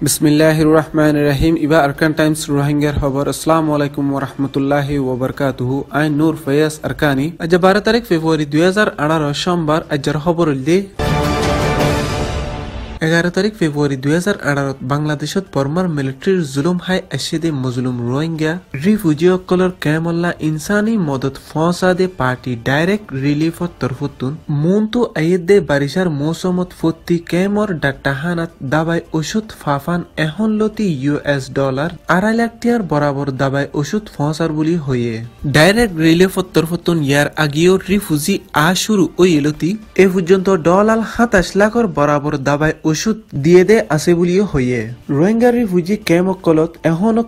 बिस्मिल्लाहिर्रहमानिर्रहीम इबा अरकान टाइम्स रोहिंग्यार खबर अस्सलाम वालेकुम व रहमतुल्लाहि व बरकातुहु आइन नूर फैयाज अरकानी आज 12 तारीख फेब्रुआरी 2018 सोमवार आजर खबर दे 11 तारीख फेब्रुआरी 2018 बांग्लादेशत बर्मार मिलिटारीर जुलुम हाय अशेदे मजलुम रोहिंग्या रिफ्यूजीসকলৰ কেমল্লা ইনসানি মদত ফসাদে পার্টি ডাইরেক্ট রিলিফত তরফতুন মুনতু আইদে বারিশার মৌসুমত ফতি কেমর ডাটাহানাত দাবাই ওষুধ ফাফান এখন লতি $2 2.5 লাখ বরাবর দাবাই ওষুধ ফসার বলি হয়ে ডাইরেক্ট রিলিফত তরফতুন ইয়ার আগেও রিফিউজি শুরু ওইলতি এ পর্যন্ত $27 লাখর বরাবর দাবাই ওষুধ দিয়ে দে আছে বুলিও হয়ে রোহিঙ্গা রিফিউজি ক্যাম্পকলত এখনো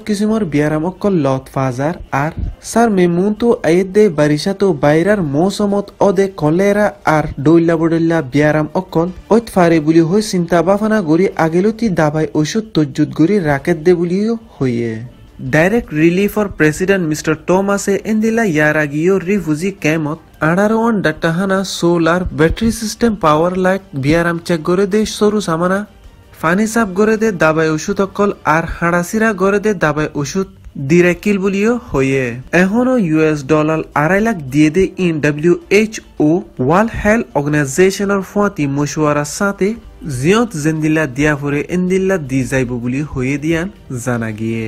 কিসিমর বিয়ারাম অকল লত ফাজার আর সার মেমুনতো আইদে বারিশাতো বাইরার মৌসুমত অদে কলেরা আর ডইলা বিয়ারাম অকল ঐত ফারে বুলি হই চিন্তা বাফানা গরি আগেলতি দাবাই ওষুধ তজ্জুদ গরি রাকেট দে বুলিও হয়ে ডাইরেক্ট রিলিফর প্রেসিডেন্ট মিস্টার টমাসে এন্দিলা ইয়ারাগিও রিফিউজি ক্যাম্পত 18 ডাটাহানা solar battery system power light বিয়ারাম চেক করে দে সরু সামানা ফানি সাপ করে দে দাবাই ওষুধ অকল আর হাড়াসিরা করে দে দাবাই ওষুধ দিরাকিল বলিও হয়ে এখনো $2.5 লাখ দিয়ে they in WHO world health অর্গানাইজেশনের ফতি মশওয়ারার সাথে জিয়ত জেন্দিলা দিয়া ফরে এন্দিল্লা দি যাইব বলি হয়ে দিয়ান জানা গিয়ে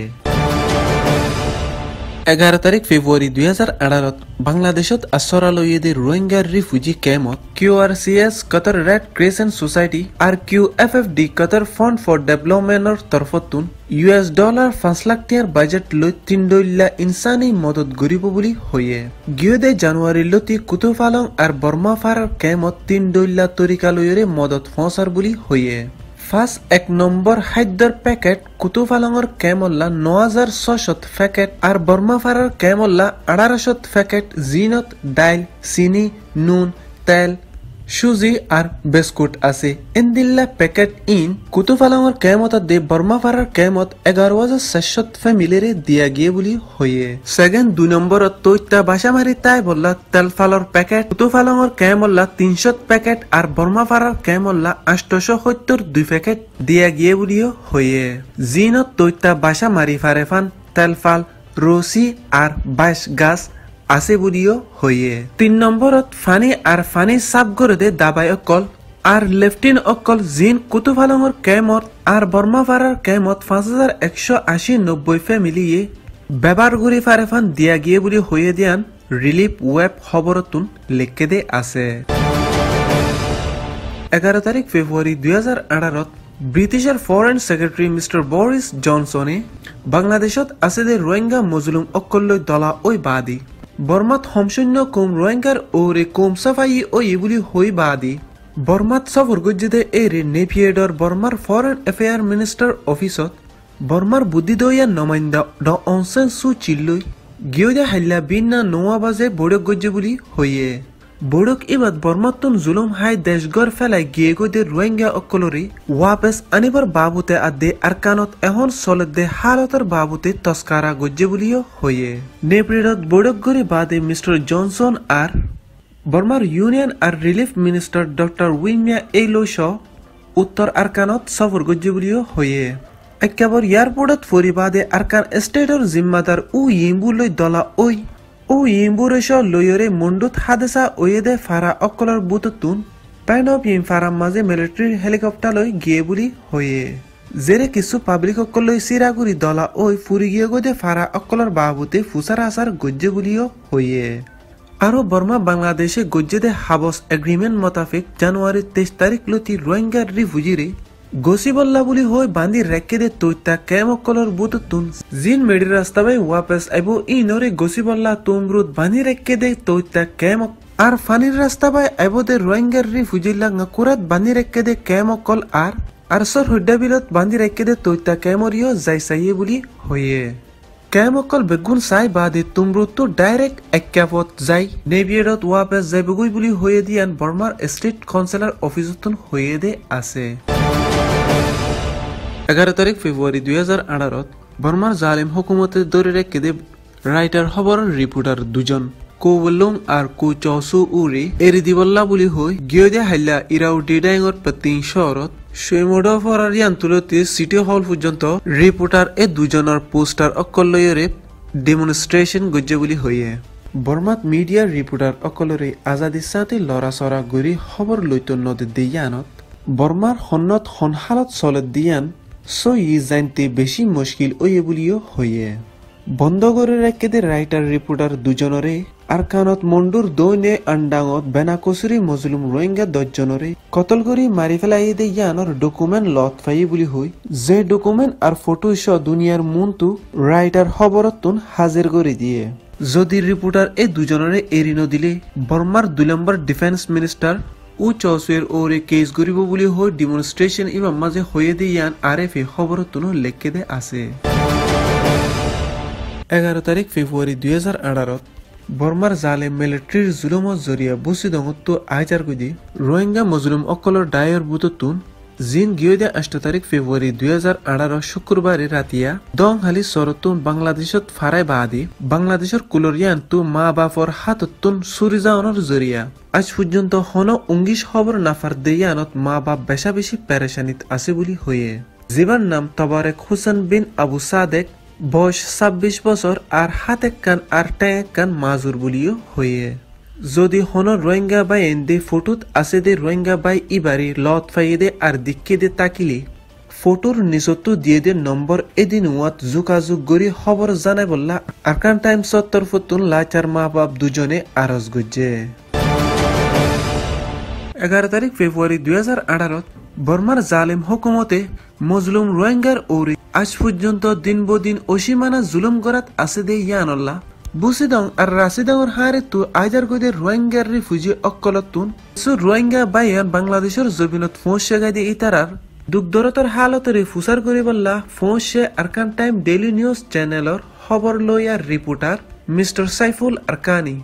11 तारीख फेब्रुआरी 2018 बांग्लादेशत आश्रय रोहिंग्या रिफ्यूजी कैम्पत QRCS Qatar red crescent society और QFFD कतर फंड फॉर डेवलपमेंटर तरफतुन $5 लाख बाजेट लै 3 इंसानी मदद गरीब बुली होये गियोदे जनवरी लति कुतुफालং और बर्मा फारार कैम्पत 3 तरीका लयरे मदद फसार बुली होये फार्स्ट 1 नम्बर खाद्यर पैकेट कुतुफालंगर कैमल्ला 9600 पैकेट और बर्मा फारार कैमल्ला 1800 पैकेट जीनत डाइल चीनी नून तेल সুজি আর বিস্কুট আছে এন্দিল্লা প্যাকেট ইন কুতুফালংর কেমত দে বর্মা ফারার কেমত 11400 ফ্যামিলিরে দিয়া গিয়ে বলি হয়ে সেকেন্ড 2 নম্বরত তৈতা বাসামারি তাই বললা তেলফালর প্যাকেট কুতুফালংর কেমল্লা 300 প্যাকেট আর বর্মা ফারার কেমল্লা 872 প্যাকেট দিয়া গিয়ে বলি হয়ে জিনত তৈতা বাসামারি ফারেফান তেলফাল রসি আর 22 গাছ আছে বুলিও হয়ে 3 নম্বরত ফানি আর ফানি সাব করে দে দাবাই অকল আর লেফটিন অকল জিন কুতুফালংর কেমত আর বর্মা ফারার কেমত 5180-90 ফ্যামিলিয়ে ব্যবহার করি ফারেফান দিয়া গিয়ে বুলি হয়ে দিয়ান রিলিফ ওয়েব খবরতুন লিখে দে আছে 11 তারিখ ফেব্রুয়ারি 2018 ব্রিটিশের ফরেন সেক্রেটারি মিস্টার বরিস জনসনে বাংলাদেশত আছে দে রোহিঙ্গা মজলুম অকল্লৈ দলা ওই বাদি বর্মাত হমশূন্য কোম রোহিঙ্গার ওরে কোম সাফাই ও ইবুলি হই বাদি বর্মাত সফর গজ্জেদে এরে নেভিয়েডর বর্মার ফরেন অ্যাফেয়ার মিনিস্টার অফিসত বর্মার বুদ্ধিদয়া নমাইন্দা ড অনসেন সু চিল্লই গিয়োদা হাল্লা বিন্না নোয়া বাজে বড়ক গজ্জে বুলি হইয়ে বড়ক ইবাদ বর্মাতন জুলুম হাই দেশগর ফেলাই গিয়ে গদে রোহিঙ্গা অকলরে ওয়াপস আনিবার বাবুতে আদে আরকানত এখন চলদে হালতর বাবুতে তস্কারা গজ্জে বুলিও হয়ে নেপ্রিডত বড়ক গরি বাদে মিস্টার জনসন আর বর্মার ইউনিয়ন আর রিলিফ মিনিস্টার ডক্টর উইমিয়া এইলোশ উত্তর আরকানত সফর গজ্জে বুলিও হয়ে একেবারে এয়ারপোর্টত ফরি বাদে আরকান স্টেটর জিম্মাদার ইম্বুলৈ দলা ও ইম্বুরেশ লয়রে মন্ডুত হাদেসা ওয়েদে ফারা অকলর বুততুন প্যান অফ ফারাম মাঝে মিলিটারি হেলিকপ্টার লই গিয়ে বুলি হয়ে জেরে কিছু পাবলিক অকললৈ সিরাগুড়ি দলা ওই ফুরি গিয়ে গদে ফারা অকলর বাবুতে ফুসার আসার গজ্জে বুলিও হয়ে আরো বর্মা বাংলাদেশে গজ্জে দে হাবস এগ্রিমেন্ট মোতাবেক জানুয়ারি 23 তারিখ লতি রোহিঙ্গা রিফিউজিরে গসিবল্লা বুলি হই বান্ধি রেখে দে তৈতা কেমকলর বুততুন জিন মেডি রাস্তাবাই ওয়াপস আইবো ইনরে গসিবল্লা তুমরুদ বান্ধি রেখে দে তৈতা কেমক আর ফানির রাস্তাবাই আইবো দে রোহিঙ্গার রিফিউজিলা ngakurat বান্ধি রেখে দে কেমকল আর সর হুডাবিলত বান্ধি রেখে দে তৈতা কেমরিও যাইসাইয়ে বুলি হয়ে কেমকল বেগুন সাই বাদে তুমরুদ তো ডাইরেক্ট একাপত যাই নেভিয়েডত ওয়াপস যাইবগৈ বুলি হয়ে দিয়ান বর্মার স্টেট কাউন্সিলর অফিসতন হয়ে দে আছে 11 তারিখ ফেব্রুয়ারি 2018 বর্মার জালিম হুকুমতে দৌড়ে রেখে দে রাইটার খবর রিপোর্টার দুজন কোবলং আর কো চসু উরি এরি দিবল্লা বুলি হই গিয়দে হাইলা ইরাউ ডিডাইঙর পতিং শহরত সুইমোড ফরারিয়ান তুলতে সিটি হল পর্যন্ত রিপোর্টার এ দুজনের পোস্টার অকলয়রে ডেমনস্ট্রেশন গজ্জে বুলি হইয়ে বর্মাত মিডিয়ার রিপোর্টার অকলরে আজাদি সাথে লড়াচড়া গড়ি খবর লইত নদী দিয়ানত বর্মার সন্নত সনহালত চলত দিয়ান সই জানতে বেশি মুশকিল ওয়ে বুলিও হইয়ে বন্ধ করে রেখে রাইটার রিপোর্টার দুজনরে আর কানত মন্ডুর দৈনে আন্ডাঙত বেনা কচুরি মজলুম রোহিঙ্গা 10 জনরে কতল করি মারি ফেলাই দে ইয়ানোর ডকুমেন্ট লত ফাই বুলি হই যে ডকুমেন্ট আর ফটো স দুনিয়ার মুনতু রাইটার খবরতুন হাজির করে দিয়ে যদি রিপোর্টার এই দুজনরে এরিনো দিলে বর্মার 2 নম্বর ডিফেন্স মিনিস্টার ও চৌসুয়ের ওরে কেস গরিব বুলি হই ডেমনস্ট্রেশন ইবা মাঝে হয়ে দিয়ে ইয়ান আরএফএ খবরতুন লেখকে দে আছে 11 তারিখ ফেব্রুয়ারি 2018 বর্মার জালে মিলিটারির জুলুমত জরিয়া বুসিদঙত আইজার গদি রোহিঙ্গা মজলুম অকলর ডায়র বুততুন জিন গিয়দে 8 তারিখ ফেব্রুয়ারি 2018 শুক্রবারে রাতিয়া দং হালি সরতুন বাংলাদেশত ফারাই বাদি বাংলাদেশের কুলরিয়ান তু মা বাপর হাততুন সুরি যাওয়ানোর জরিয়া আজ পর্যন্ত হন 19 খবর নাফার দেয়ানত মা বাপ বেশা বেশি পেরেশানিত আছে বুলি হয়ে জীবন নাম তবারেক হোসেন বিন আবু সাদেক বয়স 26 বছর আর হাতে কান আর ট্যাঁ কান মাজুর বুলিও হইয়ে যদি হন রোহিঙ্গা বাই এন্দে ফটোত আছে দে রোহিঙ্গা বাই ইবারি লত ফাইয়ে দে আর দিকে দে তাকিলে ফটোর নিচতো দিয়ে দে নম্বর এদিন ওয়াত যোগাযোগ গরি খবর জানাই বললা আরকান টাইমস তরফতুন লাচার মা বাপ দুজনে আরজ গজ্জে 11 তারিখ ফেব্রুয়ারি 2018 বর্মার জালেম হুকুমতে মজলুম রোহিঙ্গার ওরে আজ পর্যন্ত দিন বদিন অসীমানা জুলুম করাত আছে দে ইয়ানল্লাহ বুসিদং আর রাশিদংর হারে তু আইজার গদে রোহিঙ্গার রিফিউজি অক্কলতুন সু রোহিঙ্গা বাইয়ান বাংলাদেশের জমিনত ফোঁসে গাইদে ইতারার দুঃখদরতর হালতরে ফুসার করে বললা ফোঁসে আরকান টাইম ডেইলি নিউজ চ্যানেলর খবর লইয়ার রিপোর্টার মিস্টার সাইফুল আরকানি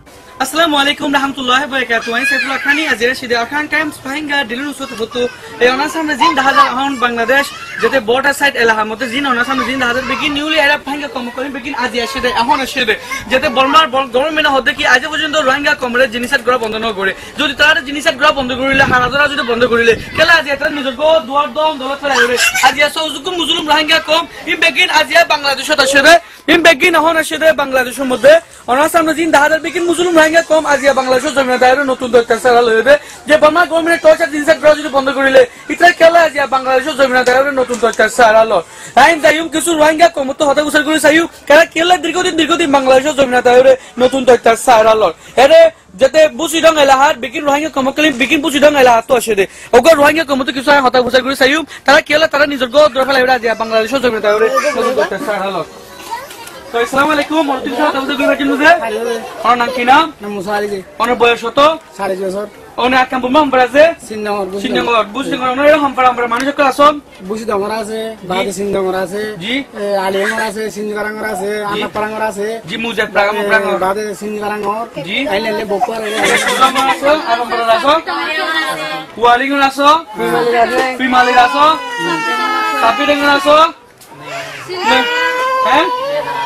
আসসালামু আলাইকুম রাহমাতুল্লাহি ওয়া বারাকাতুহু আমি সাইফুল আরকানি আজের সিদে আরকান টাইমস ফাহিঙ্গা দিলুন সুত ফটো এই অনার সামনে জিন দাহাজার হন বাংলাদেশ যেতে বর্ডার সাইড এলাহা মতে জিন অনার সামনে জিন দাহাজার বেগিন নিউলি আরব ফাহিঙ্গা কম করি বেগিন আজি আসে দে এখন আসে দে যেতে বর্মার গভর্নমেন্ট হতে কি আজ পর্যন্ত রোহিঙ্গা কমরে জিনিসat গ্রহ বন্ধ ন করে যদি তারা জিনিসat গ্রহ বন্ধ করিলে হারাদরা যদি বন্ধ করিলে কেলা আজি এটা নিজর গো দুয়ার দম দলত ফেলা হবে আজি আসুক মুসলিম রোহিঙ্গা কম ই বেগিন আজি বাংলাদেশত আসে দে ই বেগিন এখন আসে দে বাংলাদেশের মধ্যে অনার সামনে জিন দাহাজার বেগিন মুসলিম রোহিঙ্গা কম আজি বাংলাদেশের জমিনে দায়ের নতুন দরকার সারা লইবে যে বর্মা গভর্নমেন্ট টর্চার জিনিসat গ্রহ যদি বন্ধ করিলে ইতরা কেলা আজি বাংলাদেশের জমিনে দায়ের নতুন দরকার সারা ল টাইম যাইম কিছু রোহিঙ্গা কম তো হতা গুছার করে চাইও কেলা কেলা দীর্ঘদিন বাংলাদেশের জমিনে দায়ের নতুন দরকার সারা ল এরে যেতে বুসিডং এলাহার বিকিন রোহিঙ্গা কমকলি বিকিন বুসিডং এলাহাত তো আসে দে ওগর রোহিঙ্গা কম তো কিছু হতা গুছার করে চাইও তারা কেলা তারা নিজের গো দরফা লাইরা দিয়া বাংলাদেশের জমিনে দায়ের নতুন দরকার সারা ল তো আসসালামু আলাইকুম মরতুল সাহেব তাবুদে বিরাজিন মুজে আমার নাম কি নাম মুসা আলী জি আমার বয়স কত 6.5 বছর ওনে আকাম বম বরাজে সিননগর বুসিনগর ওনে হামপারা আমরা মানুষ কল আসন বুসিনগর আছে বাদে সিননগর আছে জি আলিনগর আছে সিনগরাঙ্গর আছে আনাপারাঙ্গর আছে জি মুজে প্রাঙ্গর বাদে সিনগরাঙ্গর জি আইলেলে বকর আছে আরম্বর আছে ওয়ালিঙ্গর আছে ফিমালি আছে সাপিডেঙ্গর আছে হ্যাঁ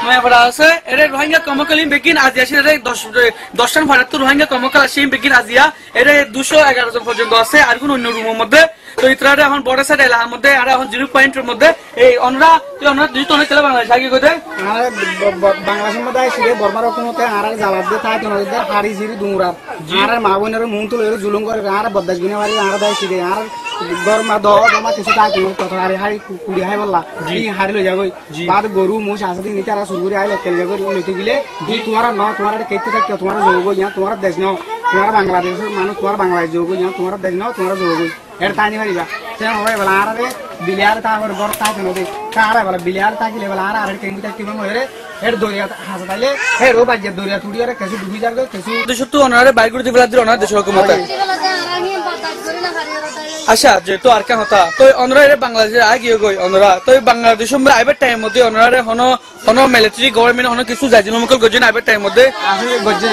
मैं बड़ा से एरे रोहिंग्या कमकलिम बेकिन आज আসে রে 10 জন ভারত রোহিঙ্গা কমকল আসে বেকিন আজিয়া এরে 211 জন পর্যন্ত আছে আর কোন অন্য রুমের মধ্যে তো ইতরারে এখন বর্ডার সাইড এলাকার মধ্যে আর এখন 0 পয়েন্টের মধ্যে এই অনরা তুই অনরা দুই তনে চলে বাংলাদেশ আগে কইতে আর বাংলাদেশের মধ্যে আইছে বর্মার হুকুমতে আর জালাদ দে তাই তনে হাড়ি জিরি দুমরা আর মাগনের মুন তুলে জুলুম করে আর বদাস গিনে মারি আর দাইছি দে আর বর্মা দমা কিছু তা কি কথা আর হাড়ি কুড়ি হাই বললা জি হাড়ি লই যাগই বাদ গরু মোষ আছে দিন তারা সুরগুরি আইলে তেল যাগই লইতে গিলে জি তোমারা না তোমারা কেতে থাকতে তোমারা যোগ ইয়া তোমারা দেশ নাও তোমারা বাংলাদেশের মানুষ তোমারা বাংলাদেশ যোগ ইয়া তোমারা দেশ নাও তোমারা যোগ এর তানি মারিবা তেন হয় বলা আর রে বিলিয়ার তাহর বড় তা কেন দে কারা বলা বিলিয়ার তাকিলে বলা আর কেঙ্গি তাকি মন হরে এর দরিয়া হাসতাইলে এর ও বাজে দরিয়া তুড়িয়ারে কিছু ডুবি যাবে কিছু দেশতো অনারে বাইগুড়ি দিবলাদের অনার দেশ হুকুমত আচ্ছা যেহেতু আর কেন হতা তো অনরা বাংলাদেশের আগে গই অনরা তো বাংলাদেশ আইবার টাইম মধ্যে অনরা হন মিলিটারি গভর্নমেন্ট হন কিছু জাজিনমকল গজেন আইবার টাইম মধ্যে গজে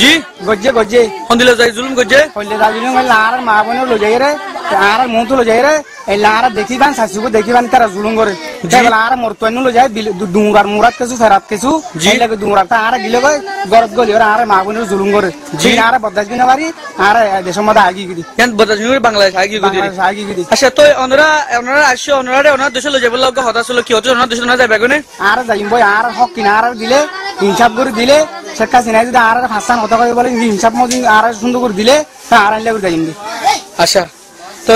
জি গজে হন্দিলে যাই জুলুম গজে হইলে জাজিনম লার মা বনে লই যাই রে আর মন তো যায় রে এই লারা দেখিবান শাশুকে দেখিবান তারা জুলুম করে তাহলে আর মরতন লো যায় দুমুরার মুরাত কিছু ফেরাত কিছু জি লাগে দুমুরাত আর গিলে কই গরত গলি আর মা বোনের জুলুম করে জি আর বদাজ বিনা বাড়ি আর দেশের মধ্যে আগি গিদি কেন বদাজ বিনা বাংলাদেশ আগি গিদি আচ্ছা তো ওনারা আসছে ওনারা ওনার দেশে লয়ে যাবে লগ হতাশ হলো কি হতো ওনার দেশে না যাবে কোনে আর যাইম বই আর হক কিনা আর দিলে হিসাব করে দিলে শেখ হাসিনা যদি আর হাসান কথা কই বলে হিসাব মধ্যে আর সুন্দর করে দিলে আর আনলে করে যাইম আচ্ছা তো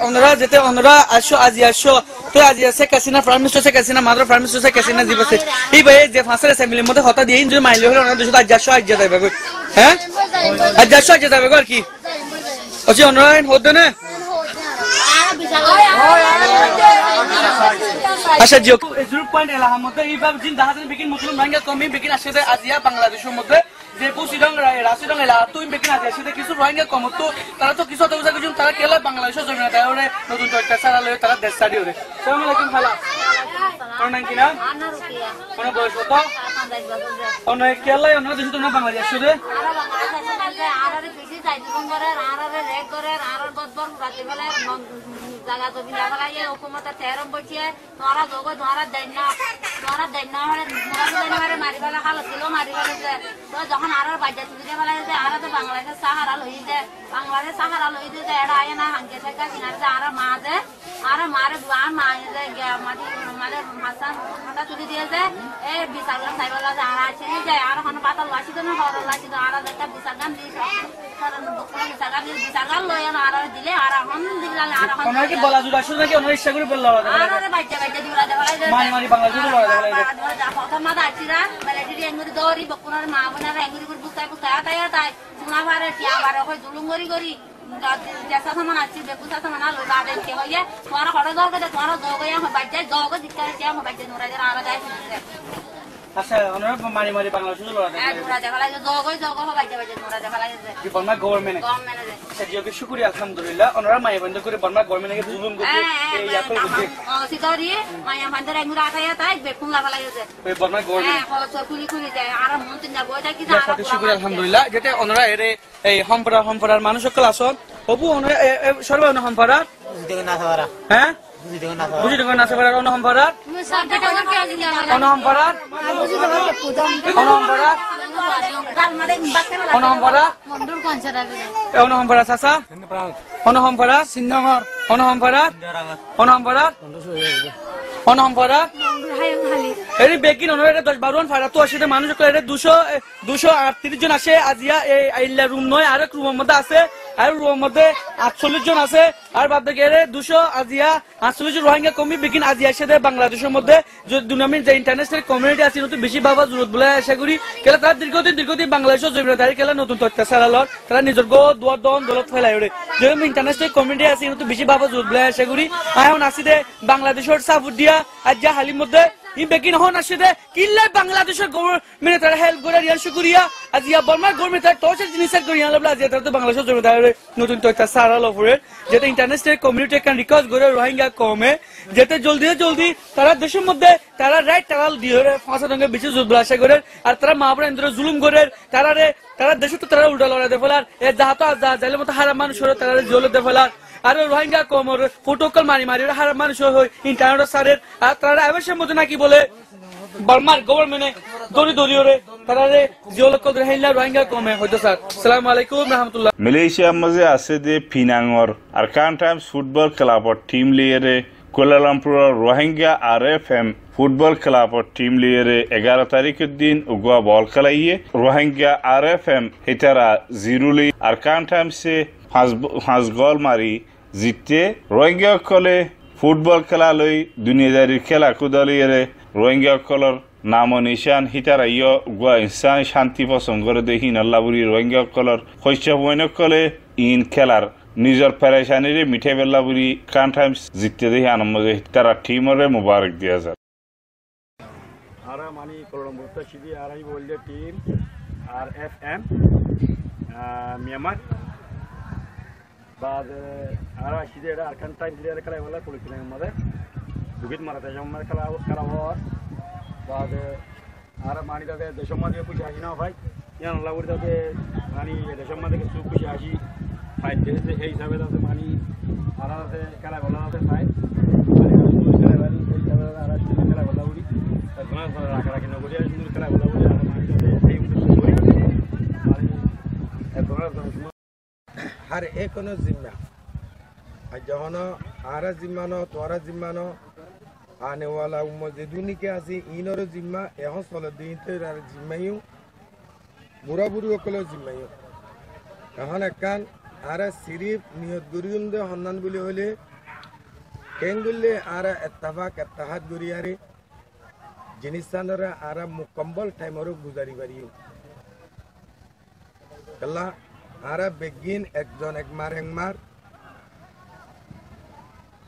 ওনারা যেতে ওনারা আসো আজি আসো তো আজি আছে কাসিনা prime minister Sheikh Hasina mother prime minister Sheikh Hasina দিবসে এই ভাই যে ফাঁসের অ্যাসেম্বলির মধ্যে হতা দিয়ে যদি মাইলে হলো ওনারা দেশে আজি আসো আজ যাবে হ্যাঁ আজি আসো আজ যাবে আর কি আচ্ছা ওনারা হতে না আচ্ছা জিও 0.1 এলাকার মধ্যে এইভাবে জিন দাহাজের বিকিন মুসলিম রোহিঙ্গা কমি বিকিন আসছে আজিয়া বাংলাদেশের মধ্যে যে পুসিডং রাশিডং এলাকা তুই বিকিন আছে সেটা কিছু রোহিঙ্গা কম তো তারা তো কিছু তো কিছু তারা কেলা বাংলাদেশের জমি না তাহলে নতুন তো একটা সারা লয়ে তারা দেশ ছাড়ি ওরে আসসালামু আলাইকুম খালা কোন নাম কি না কোন বয়স কত ওনা কেলা ওনা দেশ তো না বাংলাদেশ শুধু আরারে বেশি যাই জীবন করে আরারে রেক করে আরার বদবর রাতে বেলা জায়গা জমি লাগাইয়ে হুকুমত তেরম বইছে তোরা যোগ তোরা দেন না হলে মোরা মারিবালা খাল ছিল মারিবালা যে তো যখন আরার বাজে তুলে বেলা যে আরা তো বাংলাদেশের সাহারা লই দে বাংলাদেশ সাহারা লই দে এড়া আয় না হাঙ্গে থেকে কিনারে যে আরা মা দে আরা মারে বান মা যে মাটি মানে হাসান হাতা তুলে দিয়ে যে এই বিসাগান সাইবালা যে আরা আছে যে আরা কোন পাতা লাসি তো না হর লাসি তো আরা একটা বিসাগান দি কারণ বকরা বিসাগান লয় না আরা দিলে আরা হন দিলা আরা হন কি বলা জুড়া শুধু নাকি ওনার ইচ্ছা করে বললা আরে বাচ্চা দিলা দেওয়া মারি বাংলাদেশ বলা কথা মাদা আছিরা বেলাটি এঙ্গুরি দৌড়ি বকুনার মা বোনার এঙ্গুরি করে বুঝতাই তাই চুনা ভারে টিয়া ভারে কই জুলুম করি জেসা সামান আছে বেকুসা সামান আলো বাদে কে হইয়া তোরা হড় দরকে তোরা দগয়া বাচ্চা দগ দিকারে কে বাচ্চা নোরা যারা আরা যায় আচ্ছা ওনারা মারি বাংলাদেশ বলা নোরা দেখা লাগে দগ বাচ্চা নোরা দেখা লাগে কি বর্মা গভর্নমেন্ট আচ্ছা জিওকে শুকরিয়া আলহামদুলিল্লাহ ওনারা মাই বন্ধ করে বর্মা গভর্নমেন্টকে জুলুম করছে এই ইয়া করে দিছে সিতারি মায়া ফান্দার এঙ্গুরি আতায়া তাই বেকুন লাগা লাগে ওই বর্মা গভর্নমেন্ট হ্যাঁ তো খুলি যায় আর মন তিন যাব এটা কি সাথে শুকরিয়া আলহামদুলিল্লাহ যেতে ওনারা এর এই সম্পরার মানুষ সকল আসন অপু ওনারা সর্ব সম্পরা বুঝিতে না সারা হ্যাঁ বুঝিতে না সারা সম্পরা বেকিন 10-12 ফাড়া তো আসে মানুষ 238 জন আসে আজিয়া এই আইল্লা রুম নয় আর এক রুমের মধ্যে আছে আর রুমের মধ্যে 48 জন আছে আর বাদ বাকি 200 আজিয়া 48 জন রোহিঙ্গা কমি বেকিন আজিয়া এসে বাংলাদেশের মধ্যে যে দুনিয়ার যে ইন্টারন্যাশনাল কমিউনিটি আছে নতুন বেশি বাবা জরুরত বলে আশা করি কেলা তারা দীর্ঘদিন বাংলাদেশের জমিদারি কেলা নতুন অত্যাচার আলোর তারা নিজের গো দুয়ার দন দলত ফেলাই ওরে যে ইন্টারন্যাশনাল কমিউনিটি আছে নতুন বেশি বাবা জরুরত বলে আশা করি এখন আসি দে বাংলাদেশের সাবুদিয়া আজিয়া হালির মধ্যে ই বেকিন হন আসে দে কিল্লা বাংলাদেশের গভর্নমেন্ট তারা হেল্প করে রিয়া শুকরিয়া আজিয়া বর্মার গভর্নমেন্ট তারা টর্চার জিনিস করিয়া লাগলা আজিয়া তারা তো বাংলাদেশের জমিদারি নতুন অত্যাচার আলো ফুরে যেটা ইন্টারন্যাশনাল কমিউনিটি ক্যান রিকোয়েস্ট করে রোহিঙ্গা কমে যেতে জলদি তারা দেশের মধ্যে তারা রাইট টালাল দিয়ে ফাঁসা রঙে বেশি জুলবলা আশা করে আর তারা মা বোন ইন্দ্র জুলুম করে তারা দেশে তো তারা উল্টা লড়াই দে ফেলার এ যাহাতো যাইলে মতো হারা মানুষ হলো তারা জলে দে ফেলার আর রোহিঙ্গা কমর ফটোকল মারি হারা মানুষ হয় ইন্টারনেট সারের আর তারা আবেশের মধ্যে নাকি বলে বর্মার গভর্নমেন্টে দড়ি ওরে তারা জিওলকল রহিলা রোহিঙ্গা কমে হয়তো স্যার আসসালামু আলাইকুম রাহমাতুল্লাহ মালয়েশিয়ার মাঝে আছে যে ফিনাঙ্গর আরকান টাইমস ফুটবল ক্লাবর টিম লিয়ে কুয়ালালামপুর রোহিঙ্গা RFM ফুটবল ক্লাবর টিম লিয়ে 11 তারিখের দিন উগুয়া বল খেলাইয়ে রোহিঙ্গা RFM হিতারা জিরুলি আরকান টাইমসে 5 গোল মারি জিততে রোহিঙ্গা কলে ফুটবল খেলা লই দুনিয়াদারি খেলা কুদলিয়ে রোহিঙ্গা কলর নাম নিশান হিতারা ইয় গুয়া ইনসান শান্তি পছন্দ করে দেখি নল্লাবুরি রোহিঙ্গা কলর শস্য বইন কলে ইন খেলার নিজের পেরেশানিরে মিঠে বেল্লাবুরি কান টাইমস জিততে দেখি আনন্দ তারা টিমরে মুবারক দিয়া যায় আর মানি কলম্বোতে সিদি আর আই বললে টিম RFM মিয়ানমার बाद आरा सीधे आरकान टाइम प्लेयर खेला वाला पुलिस ने मदे दुगित मारते जम में खेला हुआ बाद आरा मानी दादे देशम में कुछ आशी ना भाई यहाँ लाउर दादे मानी देशम में के सुख कुछ आशी ফাইট যে সেই হিসাবে আছে মানি আর আছে খেলা বলা আছে ফাইট খেলা বলা উড়ি রাখা রাখি নগরী আর সুন্দর খেলা বলা উড়ি আর সেই हर एक जिम्मा जहन आरा जिम्मानो तोरा जिम्मानो आने वाला मस्जिदुनी के आसी इनर जिम्मा एह सल दिन जिम्मायू बुरा बुरी अकल जिम्मायू এখন একান আরা সিরিফ নিয়ত গরিউম দে হন্নান বলি হলে কেন বললে আরা ইত্তেফাক ইত্তেহাদ গরিয়ারে জিনিসানরা আরা মুকম্মল টাইমর গুজারি পারিও কল্লা আরা বেগিন একজন একমার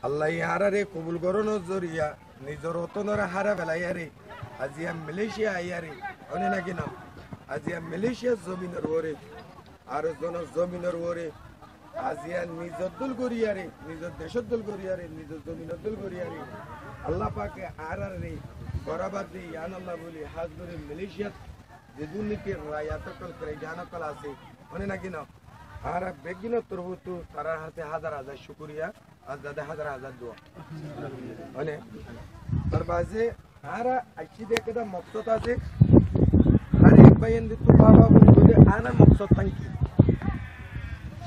আল্লাহ আরারে কবুল করনো জরিয়া নিজর অতনরা হারা বেলাইয়ারে আজিয়া মালয়েশিয়া আইয়ারে অনে নাকি নাম আজিয়া মালয়েশিয়া জমিনের ওরে আর জন জমিনের ওরে আজিয়া নিজর দল করিয়ারে নিজর দেশের দল করিয়ারে নিজর জমিনের দল করিয়ারে আল্লাহ পাকে আরারে বরাবর দি ইয়ান আল্লাহ বলি হাজ করে মালয়েশিয়া যে দুর্নীতির রায়াতকল করে জানকল আছে অনে নাকি না আর বেগিন তরবতু তার হাতে হাজার হাজার শুকরিয়া আর দাদা হাজার হাজার দোয়া মানে তার বাজে আর আইছি দেখে মকসদ আছে আর এক বাইন দিতে বাবা বলে আনা মকসদ থাকি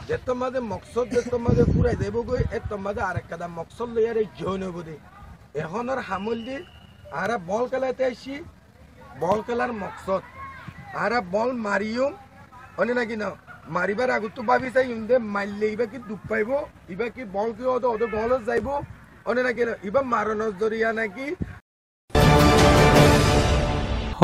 যে তোমাদের মকসদ যে তোমাদের পুরাই দেব গই এ তোমাদের আর একটা মকসদ লইয়ার জয়েন হব দে এখনের হামল দি আর বল খেলাতে আসি বল খেলার মকসদ আর বল মারিও অনে নাকি না মারিবার আগত তো ভাবি চাই ইন্দে মারলে ইবা কি দুঃখ পাইব ইবা কি বল কি ওদের গলত যাইব অনে নাকি ইবা মারণর জরিয়া নাকি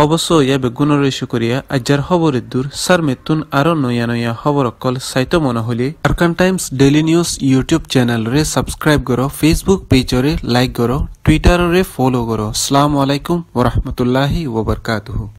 অবশ্য ইয়া বেগুণৰে শুকরিয়া আজ্জার খবরের দূর সার মেতুন আরো নয়া নয়া খবর অকল সাইতো মনে হলে Arakan Times daily news YouTube channel রে সাবস্ক্রাইব করো ফেসবুক পেজরে লাইক করো টুইটার রে ফলো করো আসসালামু আলাইকুম ওয়া রাহমাতুল্লাহি ওয়া বারাকাতুহু।